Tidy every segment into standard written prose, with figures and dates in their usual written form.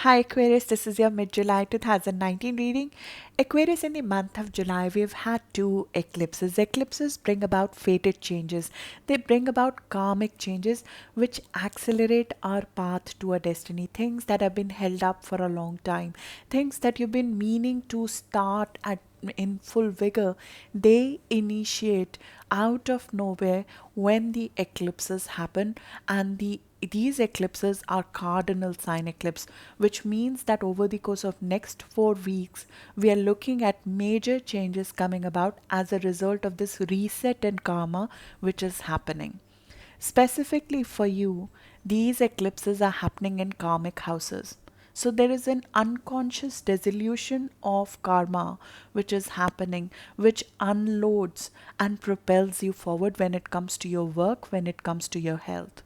Hi Aquarius, this is your mid-July 2019 reading. Aquarius, in the month of July, we've had two eclipses. Eclipses bring about fated changes. They bring about karmic changes which accelerate our path to a destiny. Things that have been held up for a long time. Things that you've been meaning to start at in full vigor, they initiate out of nowhere when the eclipses happen, and these eclipses are cardinal sign eclipse, which means that over the course of next 4 weeks we are looking at major changes coming about as a result of this reset in karma which is happening. Specifically for you, these eclipses are happening in karmic houses. So there is an unconscious dissolution of karma which is happening, which unloads and propels you forward when it comes to your work, when it comes to your health.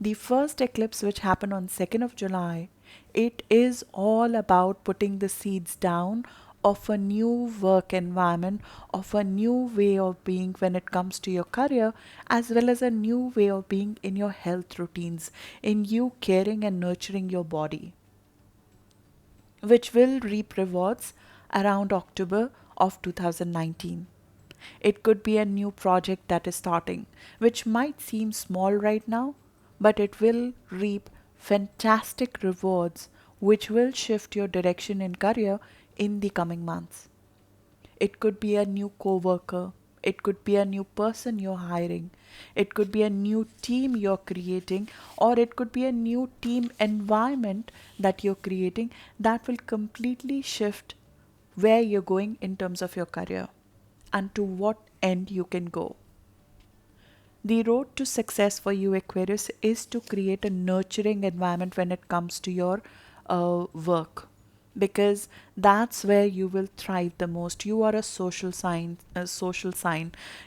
The first eclipse, which happened on 2nd of July, it is all about putting the seeds down of a new work environment, of a new way of being when it comes to your career, as well as a new way of being in your health routines, in you caring and nurturing your body, which will reap rewards around October of 2019. It could be a new project that is starting, which might seem small right now, but it will reap fantastic rewards which will shift your direction in career in the coming months. It could be a new coworker. It could be a new person you're hiring. It could be a new team you're creating, or it could be a new team environment that you're creating that will completely shift where you're going in terms of your career and to what end you can go. The road to success for you, Aquarius, is to create a nurturing environment when it comes to your work, because that's where you will thrive the most. You are a social sign.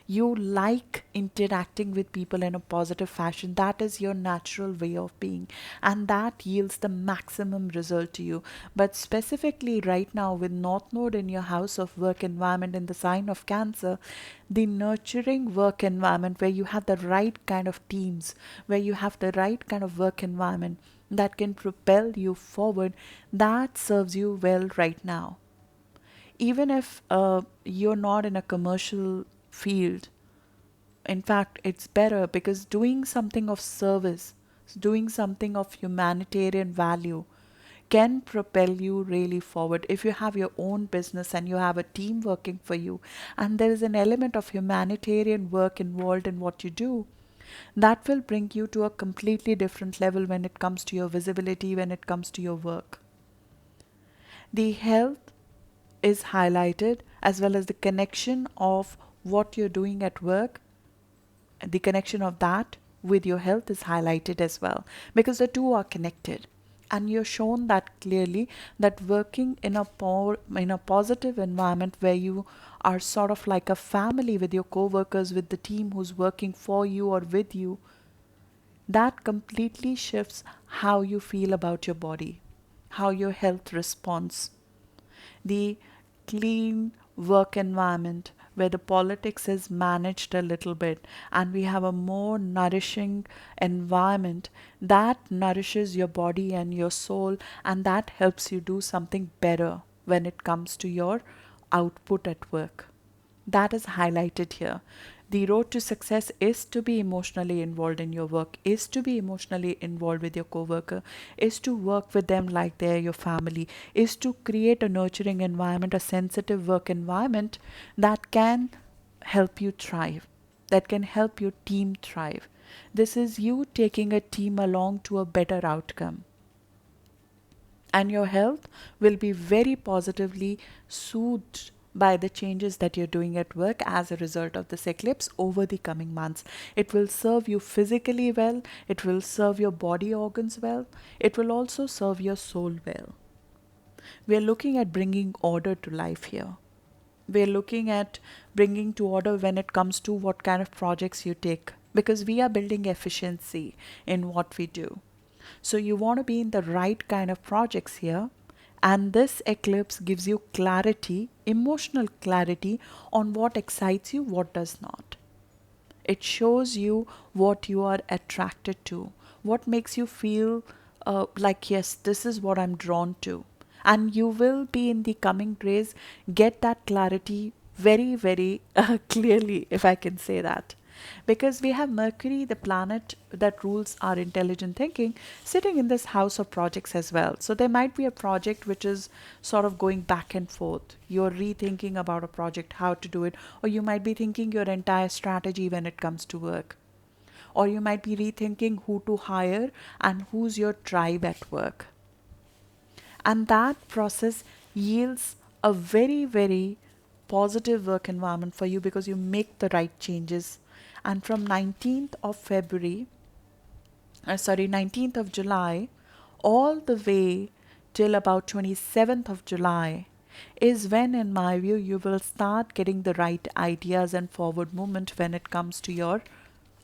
You like interacting with people in a positive fashion. That is your natural way of being, and that yields the maximum result to you. But specifically right now, with North Node in your house of work environment in the sign of Cancer, the nurturing work environment where you have the right kind of teams, where you have the right kind of work environment that can propel you forward, that serves you well right now. Even if you're not in a commercial field, in fact, it's better because doing something of service, doing something of humanitarian value can propel you really forward. If you have your own business and you have a team working for you, and there is an element of humanitarian work involved in what you do, that will bring you to a completely different level when it comes to your visibility, when it comes to your work. The health is highlighted, as well as the connection of what you're doing at work. The connection of that with your health is highlighted as well, because the two are connected, and you're shown that clearly, that working in a positive environment where you are sort of like a family with your co-workers, with the team who's working for you or with you, that completely shifts how you feel about your body, how your health responds. The clean work environment where the politics is managed a little bit and we have a more nourishing environment that nourishes your body and your soul, and that helps you do something better when it comes to your output at work. That is highlighted here. The road to success is to be emotionally involved in your work, is to be emotionally involved with your coworker, is to work with them like they're your family, is to create a nurturing environment, a sensitive work environment that can help you thrive, that can help your team thrive. This is you taking a team along to a better outcome, and your health will be very positively soothed by the changes that you're doing at work as a result of this eclipse over the coming months. It will serve you physically well, it will serve your body organs well, it will also serve your soul well. We are looking at bringing order to life here. We are looking at bringing to order when it comes to what kind of projects you take, because we are building efficiency in what we do. So you want to be in the right kind of projects here. And this eclipse gives you clarity, emotional clarity on what excites you, what does not. It shows you what you are attracted to, what makes you feel like, yes, this is what I'm drawn to. And you will be in the coming days get that clarity very, very clearly, if I can say that. Because we have Mercury, the planet that rules our intelligent thinking, sitting in this house of projects as well. So there might be a project which is sort of going back and forth. You're rethinking about a project, how to do it, or you might be thinking your entire strategy when it comes to work, or you might be rethinking who to hire and who's your tribe at work. And that process yields a very, very positive work environment for you because you make the right changes. And from 19th of February, 19th of July, all the way till about 27th of July is when, in my view, you will start getting the right ideas and forward movement when it comes to your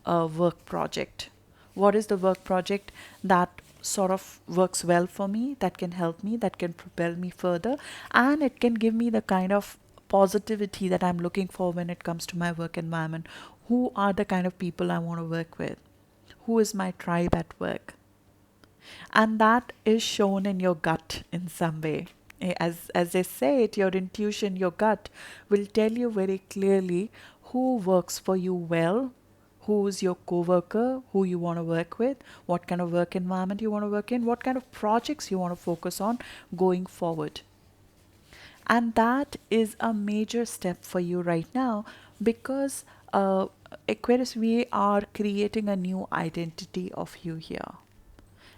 work project. What is the work project that sort of works well for me, that can help me, that can propel me further, and it can give me the kind of positivity that I'm looking for when it comes to my work environment? Who are the kind of people I want to work with? Who is my tribe at work? And that is shown in your gut in some way. As they say it, your intuition, your gut will tell you very clearly who works for you well, who's your coworker, who you want to work with, what kind of work environment you want to work in, what kind of projects you want to focus on going forward. And that is a major step for you right now because Aquarius, we are creating a new identity of you here.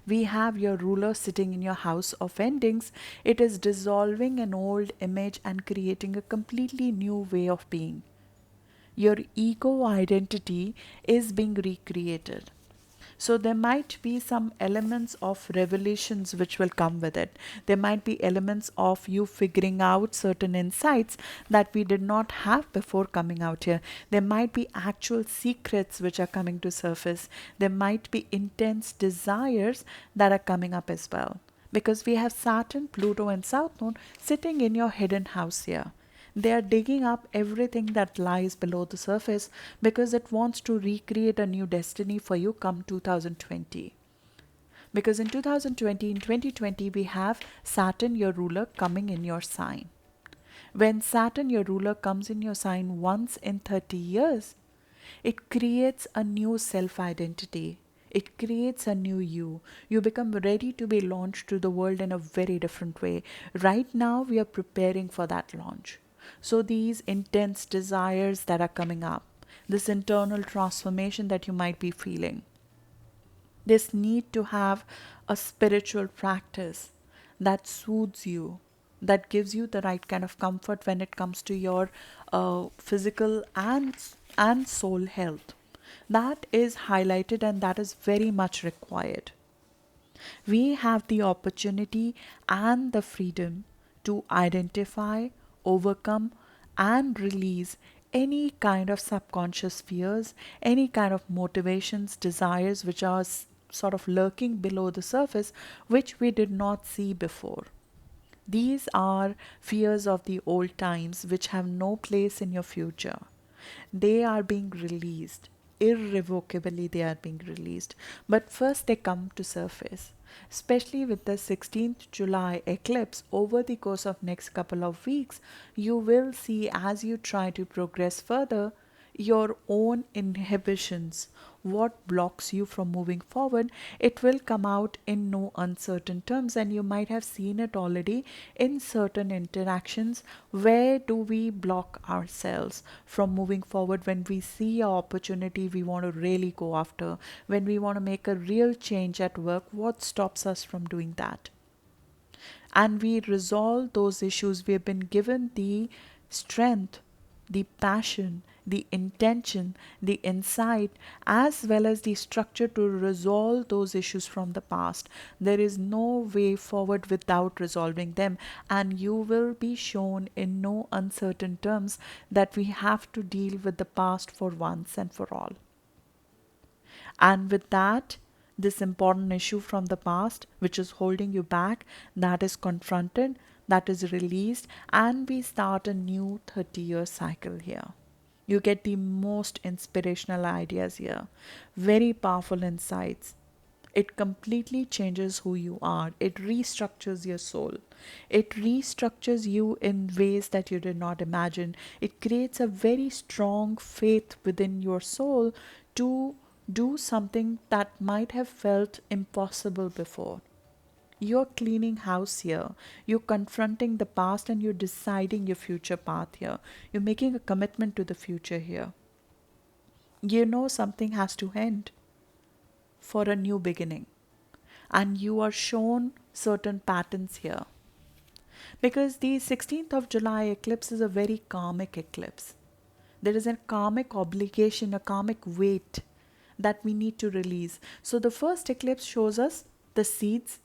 We have your ruler sitting in your house of endings. It is dissolving an old image and creating a completely new way of being. Your ego identity is being recreated. So there might be some elements of revelations which will come with it. There might be elements of you figuring out certain insights that we did not have before coming out here. There might be actual secrets which are coming to surface. There might be intense desires that are coming up as well. Because we have Saturn, Pluto, and South Node sitting in your hidden house here. They are digging up everything that lies below the surface because it wants to recreate a new destiny for you come 2020. Because in 2020, in 2020, we have Saturn, your ruler, coming in your sign. When Saturn, your ruler, comes in your sign once in 30 years, it creates a new self identity. It creates a new you. You become ready to be launched to the world in a very different way. Right now, we are preparing for that launch. So, these intense desires that are coming up, this internal transformation that you might be feeling, this need to have a spiritual practice that soothes you, that gives you the right kind of comfort when it comes to your physical and soul health. That is highlighted and that is very much required. We have the opportunity and the freedom to identify, overcome, and release any kind of subconscious fears, any kind of motivations, desires which are sort of lurking below the surface, which we did not see before. These are fears of the old times which have no place in your future. They are being released. Irrevocably, they are being released. But first, they come to surface. Especially with the 16th July eclipse, over the course of next couple of weeks, you will see as you try to progress further your own inhibitions, what blocks you from moving forward. It will come out in no uncertain terms, and you might have seen it already in certain interactions. Where do we block ourselves from moving forward when we see an opportunity we want to really go after, when we want to make a real change at work? What stops us from doing that? And we resolve those issues. We have been given the strength, the passion, the intention, the insight, as well as the structure to resolve those issues from the past. There is no way forward without resolving them, and you will be shown in no uncertain terms that we have to deal with the past for once and for all. And with that, this important issue from the past, which is holding you back, that is confronted, that is released, and we start a new 30-year cycle here. You get the most inspirational ideas here, very powerful insights. It completely changes who you are. It restructures your soul. It restructures you in ways that you did not imagine. It creates a very strong faith within your soul to do something that might have felt impossible before. You're cleaning house here. You're confronting the past and you're deciding your future path here. You're making a commitment to the future here. You know something has to end for a new beginning. And you are shown certain patterns here. Because the 16th of July eclipse is a very karmic eclipse. There is a karmic obligation, a karmic weight that we need to release. So the first eclipse shows us the seeds,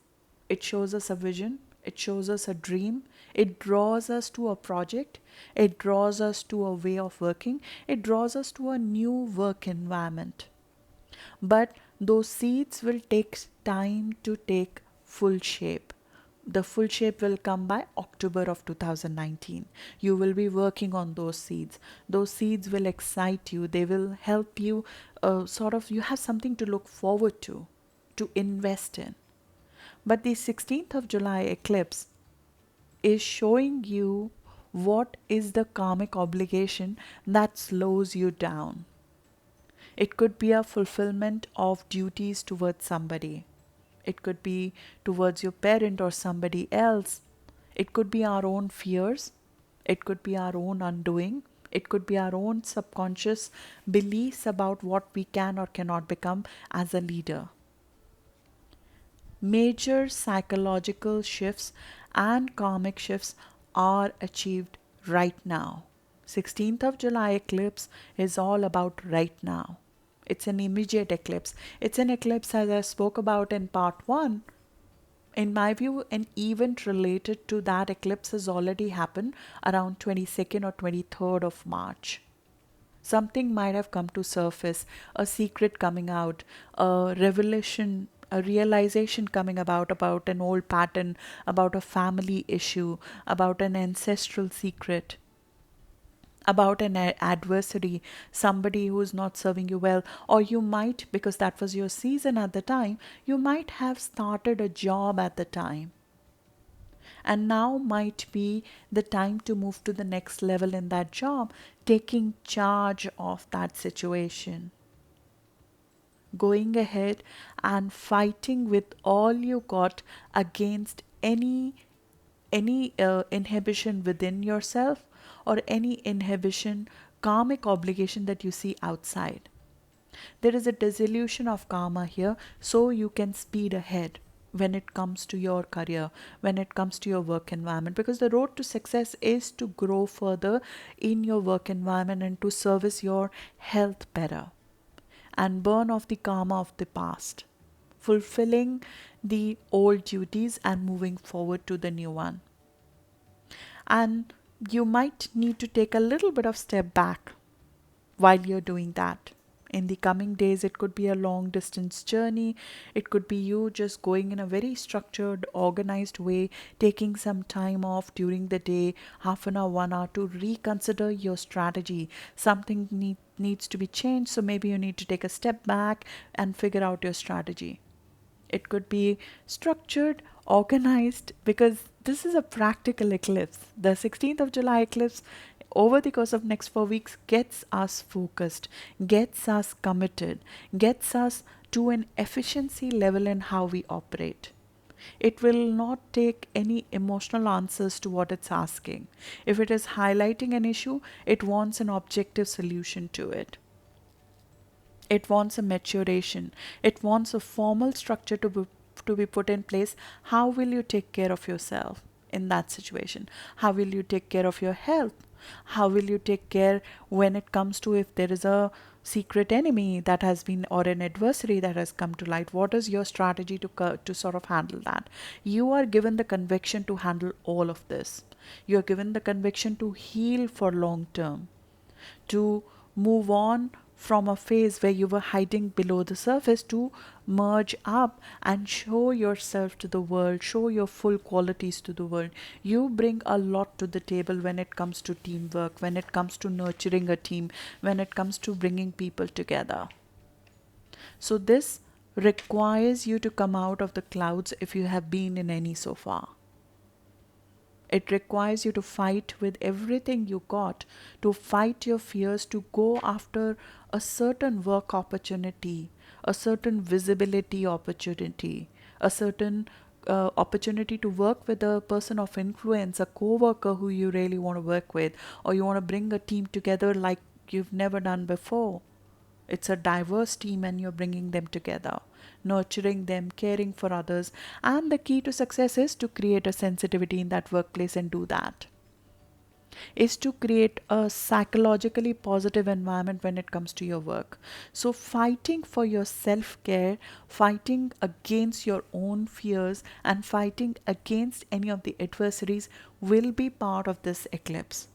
it shows us a vision, it shows us a dream, it draws us to a project, it draws us to a way of working, it draws us to a new work environment. But those seeds will take time to take full shape. The full shape will come by October of 2019. You will be working on those seeds. Those seeds will excite you. They will help you you have something to look forward to invest in. But the 16th of July eclipse is showing you what is the karmic obligation that slows you down. It could be a fulfillment of duties towards somebody. It could be towards your parent or somebody else. It could be our own fears. It could be our own undoing. It could be our own subconscious beliefs about what we can or cannot become as a leader. Major psychological shifts and karmic shifts are achieved right now. 16th of July eclipse is all about right now. It's an immediate eclipse. It's an eclipse, as I spoke about in part 1. In my view, an event related to that eclipse has already happened around 22nd or 23rd of March. Something might have come to surface, a secret coming out, a revelation, a realization coming about an old pattern, about a family issue, about an ancestral secret, about an adversary, somebody who is not serving you well. Or you might, because that was your season at the time, you might have started a job at the time. And now might be the time to move to the next level in that job, taking charge of that situation, going ahead and fighting with all you got against any inhibition within yourself or any inhibition, karmic obligation that you see outside. There is a dissolution of karma here, so you can speed ahead when it comes to your career, when it comes to your work environment, because the road to success is to grow further in your work environment and to service your health better and burn off the karma of the past, fulfilling the old duties and moving forward to the new one. And you might need to take a little bit of step back while you're doing that. In the coming days, it could be a long distance journey. It could be you just going in a very structured, organized way, taking some time off during the day, half an hour, 1 hour, to reconsider your strategy. Something needs to be changed, so maybe you need to take a step back and figure out your strategy. It could be structured, organized, because this is a practical eclipse. The 16th of July eclipse, over the course of next 4 weeks, gets us focused, gets us committed, gets us to an efficiency level in how we operate. It will not take any emotional answers to what it's asking. If it is highlighting an issue, it wants an objective solution to it. It wants a maturation. It wants a formal structure to be put in place. How will you take care of yourself in that situation? How will you take care of your health? How will you take care when it comes to if there is a secret enemy that has been or an adversary that has come to light? What is your strategy to sort of handle that? You are given the conviction to handle all of this. You are given the conviction to heal for long term, to move on from a phase where you were hiding below the surface, to merge up and show yourself to the world, show your full qualities to the world. You bring a lot to the table when it comes to teamwork, when it comes to nurturing a team, when it comes to bringing people together. So this requires you to come out of the clouds if you have been in any so far. It requires you to fight with everything you got, to fight your fears, to go after a certain work opportunity, a certain visibility opportunity, a certain opportunity to work with a person of influence, a co-worker who you really want to work with, or you want to bring a team together like you've never done before. It's a diverse team and you're bringing them together, nurturing them, caring for others. And the key to success is to create a sensitivity in that workplace and do that. Is to create a psychologically positive environment when it comes to your work. So, fighting for your self care, fighting against your own fears, and fighting against any of the adversaries will be part of this eclipse.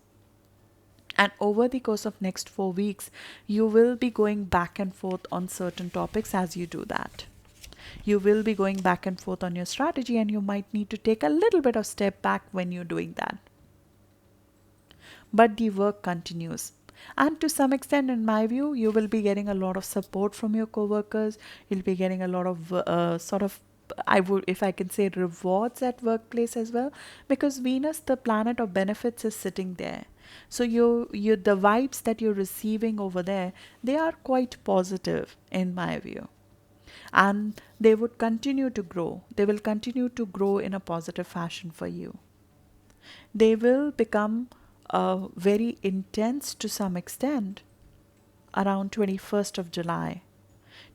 And over the course of next 4 weeks, you will be going back and forth on certain topics as you do that. You will be going back and forth on your strategy, and you might need to take a little bit of step back when you're doing that. But the work continues. And to some extent, in my view, you will be getting a lot of support from your coworkers. You'll be getting a lot of I would, if I can say, rewards at workplace as well, because Venus, the planet of benefits, is sitting there. So the vibes that you're receiving over there, they are quite positive in my view, and they would continue to grow. They will continue to grow in a positive fashion for you. They will become very intense to some extent around 21st of July.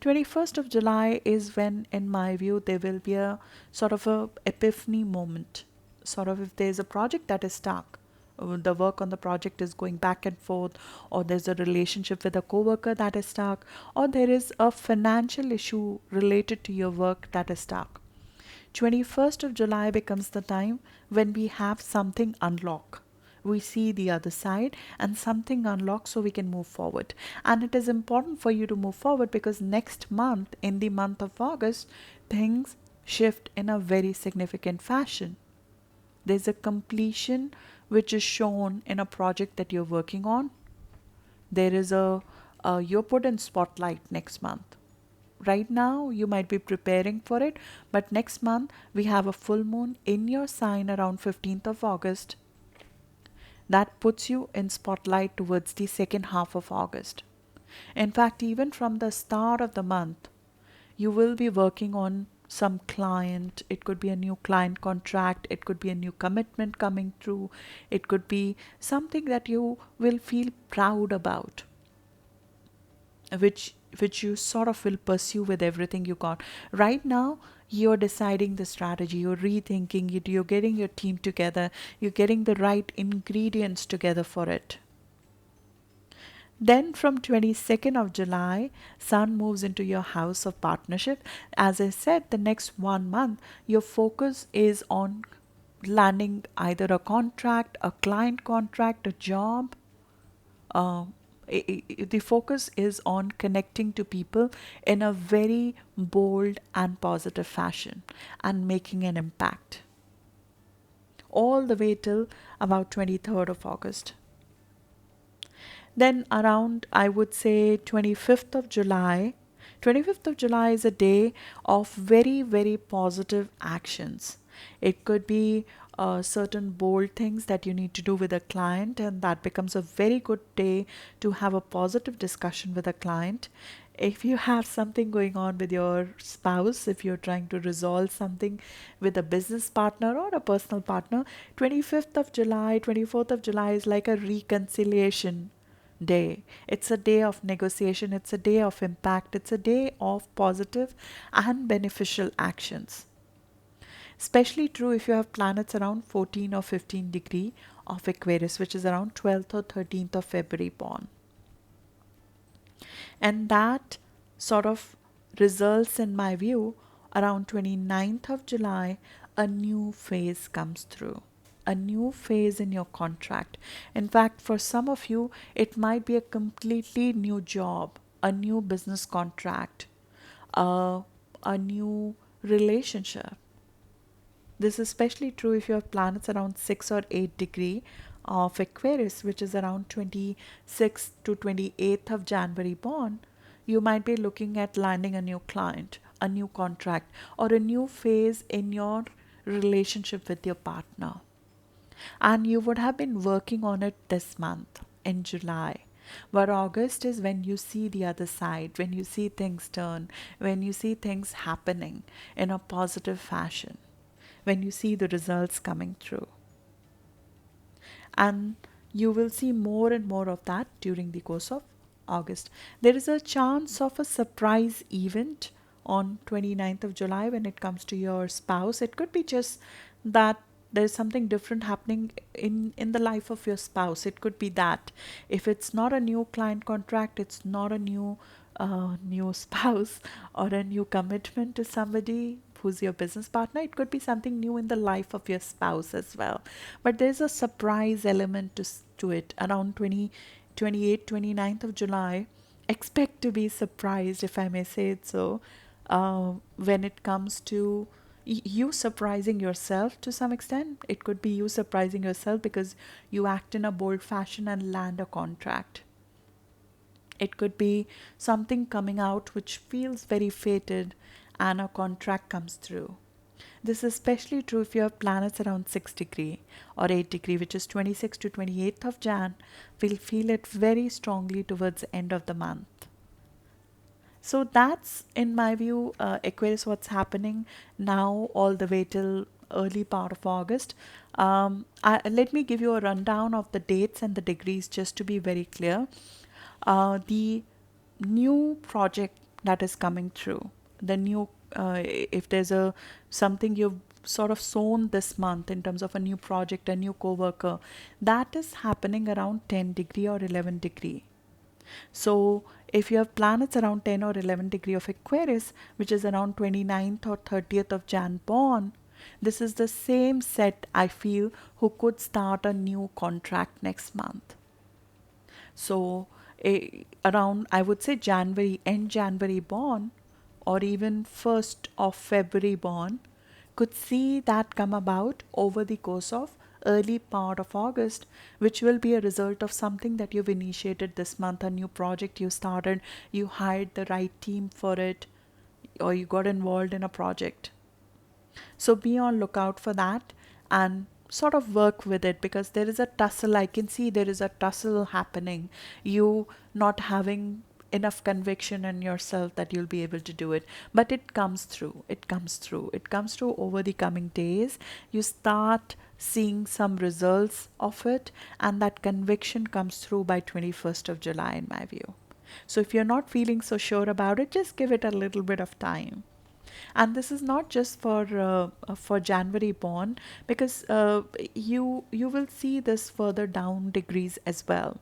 21st of July is when, in my view, there will be a sort of a epiphany moment. Sort of, if there's a project that is stuck, the work on the project is going back and forth, or there's a relationship with a coworker that is stuck, or there is a financial issue related to your work that is stuck. 21st of July becomes the time when we have something unlock. We see the other side and something unlocks so we can move forward. And it is important for you to move forward because next month, in the month of August, things shift in a very significant fashion. There's a completion which is shown in a project that you're working on. There is you're put in spotlight next month. Right now, you might be preparing for it, but next month we have a full moon in your sign around 15th of August. That puts you in spotlight towards the second half of August. In fact, even from the start of the month, you will be working on some client. It could be a new client contract, it could be a new commitment coming through, it could be something that you will feel proud about, which you sort of will pursue with everything you got. Right now, you're deciding the strategy, you're rethinking it, you're getting your team together, you're getting the right ingredients together for it. Then from 22nd of July, Sun moves into your house of partnership. As I said, the next 1 month, your focus is on landing either a contract, a client contract, a job. Uh, the focus is on connecting to people in a very bold and positive fashion and making an impact. All the way till about 23rd of August. Then around, I would say, 25th of July. 25th of July is a day of very, very positive actions. It could be certain bold things that you need to do with a client, and that becomes a very good day to have a positive discussion with a client. If you have something going on with your spouse, if you're trying to resolve something with a business partner or a personal partner, 25th of July, 24th of July is like a reconciliation day. It's a day of negotiation, it's a day of impact, it's a day of positive and beneficial actions. Especially true if you have planets around 14 or 15 degree of Aquarius, which is around 12th or 13th of February born. And that sort of results, in my view, around 29th of July, a new phase comes through. A new phase in your contract. In fact, for some of you, it might be a completely new job, a new business contract, a new relationship. This is especially true if you have planets around 6 or 8 degree of Aquarius, which is around 26th to 28th of January born. You might be looking at landing a new client, a new contract or a new phase in your relationship with your partner. And you would have been working on it this month in July. But August is when you see the other side, when you see things turn, when you see things happening in a positive fashion, when you see the results coming through. And you will see more and more of that during the course of August. There is a chance of a surprise event on 29th of July when it comes to your spouse. It could be just that there's something different happening in the life of your spouse. It could be that if it's not a new client contract, it's not a new spouse or a new commitment to somebody who's your business partner. It could be something new in the life of your spouse as well. But there's a surprise element to it around 29th of July. Expect to be surprised, if I may say it so, when it comes to you surprising yourself to some extent. It could be you surprising yourself because you act in a bold fashion and land a contract. It could be something coming out which feels very fated and a contract comes through. This is especially true if you have planets around 6 degree or 8 degree, which is 26th to 28th of Jan. We'll feel it very strongly towards the end of the month. So that's, in my view, Aquarius, what's happening now all the way till early part of August. Let me give you a rundown of the dates and the degrees just to be very clear. The new project that is coming through, the new, if there's a something you've sort of sown this month in terms of a new project, a new co-worker, that is happening around 10 degree or 11 degree. So if you have planets around 10 or 11 degree of Aquarius, which is around 29th or 30th of Jan born, this is the same set, I feel, who could start a new contract next month. So around, I would say January, end January born, or even 1st of February born, could see that come about over the course of early part of August, which will be a result of something that you've initiated this month, a new project you started, you hired the right team for it, or you got involved in a project. So be on lookout for that and sort of work with it, because there is a tussle. I can see there is a tussle happening. You not having enough conviction in yourself that you'll be able to do it, but it comes through. It comes through over the coming days. You start seeing some results of it, and that conviction comes through by 21st of July, in my view. So if you're not feeling so sure about it, just give it a little bit of time. And this is not just for January born, because you will see this further down degrees as well.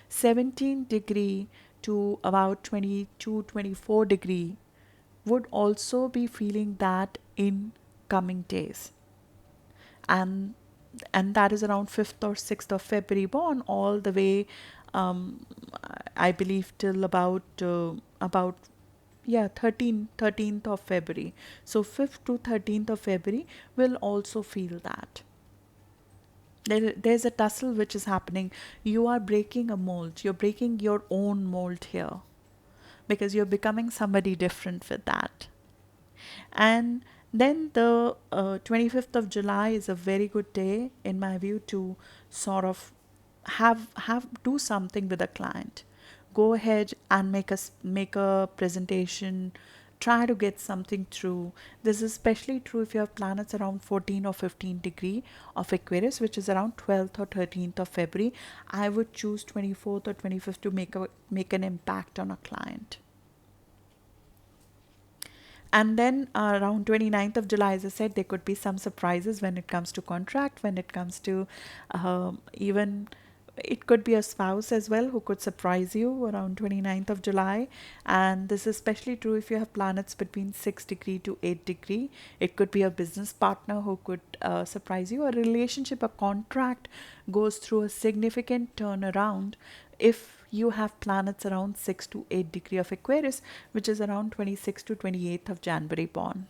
17 degree to about 22 24 degree would also be feeling that in coming days. And and that is around 5th or 6th of February born, all the way, um, I believe, till about, yeah, 13th of February. So 5th to 13th of February will also feel that. There's a tussle which is happening. You are breaking a mold. You're breaking your own mold here because you're becoming somebody different with that. And then the 25th of July is a very good day, in my view, to sort of have do something with a client. Go ahead and make a presentation. Try to get something through. This is especially true if you have planets around 14 or 15 degree of Aquarius, which is around 12th or 13th of February. I would choose 24th or 25th to make an impact on a client. And then around 29th of July, as I said, there could be some surprises when it comes to contract, when it comes to even it could be a spouse as well who could surprise you around 29th of July. And this is especially true if you have planets between 6 degree to 8 degree. It could be a business partner who could surprise you. A relationship, a contract goes through a significant turnaround if you have planets around 6 to 8 degree of Aquarius, which is around 26th to 28th of January born.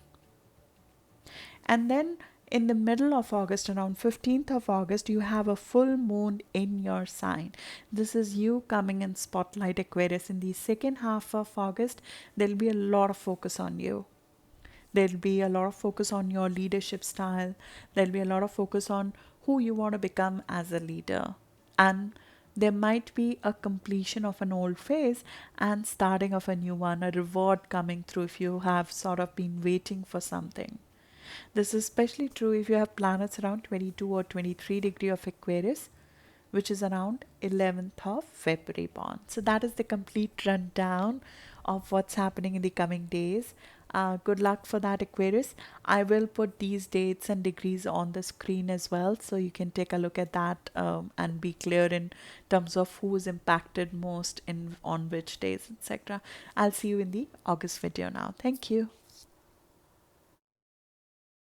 And then in the middle of August, around 15th of August, you have a full moon in your sign. This is you coming in spotlight, Aquarius. In the second half of August, there'll be a lot of focus on you. There'll be a lot of focus on your leadership style. There'll be a lot of focus on who you want to become as a leader. And there might be a completion of an old phase and starting of a new one, a reward coming through if you have sort of been waiting for something. This is especially true if you have planets around 22 or 23 degree of Aquarius, which is around 11th of February born. So that is the complete rundown of what's happening in the coming days. Good luck for that, Aquarius. I will put these dates and degrees on the screen as well, so you can take a look at that and be clear in terms of who is impacted most in on which days, etc. I'll see you in the August video now. Thank you.